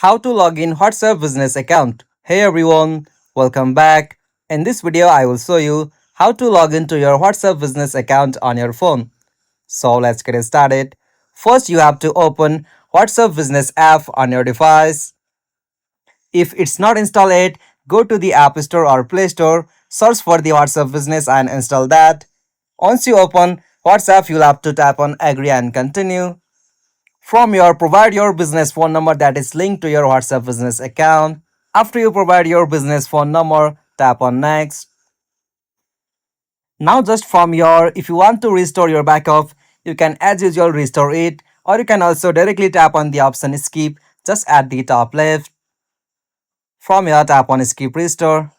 How to log in WhatsApp business account. Hey everyone, welcome back. In this video, I will show you how to log into your WhatsApp business account on your phone. So let's get started. First, you have to open WhatsApp business app on your device. If it's not installed yet, go to the App Store or Play Store, search for the WhatsApp business and install that. Once you open WhatsApp, you'll have to tap on agree and continue. From your provide your business phone number that is linked to your WhatsApp business account. After you provide your business phone number, tap on next. Now just from your if you want to restore your backup, you can as usual restore it, or you can also directly tap on the option skip just at the top left. From here, tap on skip restore.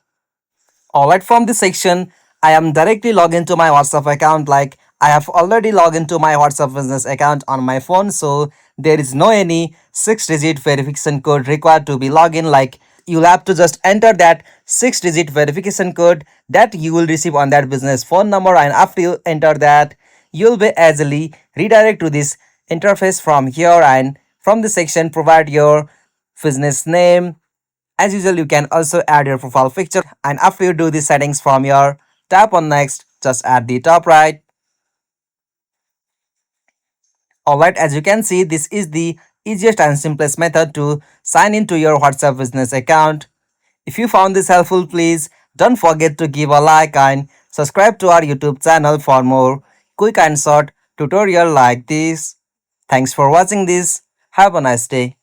Alright, from this section, I am directly logged into my WhatsApp account. Like I have already logged into my WhatsApp business account on my phone, so there is no any 6-digit verification code required to be logged in. Like you'll have to just enter that 6-digit verification code that you will receive on that business phone number, and after you enter that, you'll be easily redirect to this interface from here. And from this section, provide your business name. As usual, you can also add your profile picture, and after you do the settings from here, tap on next just at the top right. Alright, as you can see, this is the easiest and simplest method to sign into your WhatsApp business account. If you found this helpful, please don't forget to give a like and subscribe to our YouTube channel for more quick and short tutorial like this. Thanks for watching this. Have a nice day.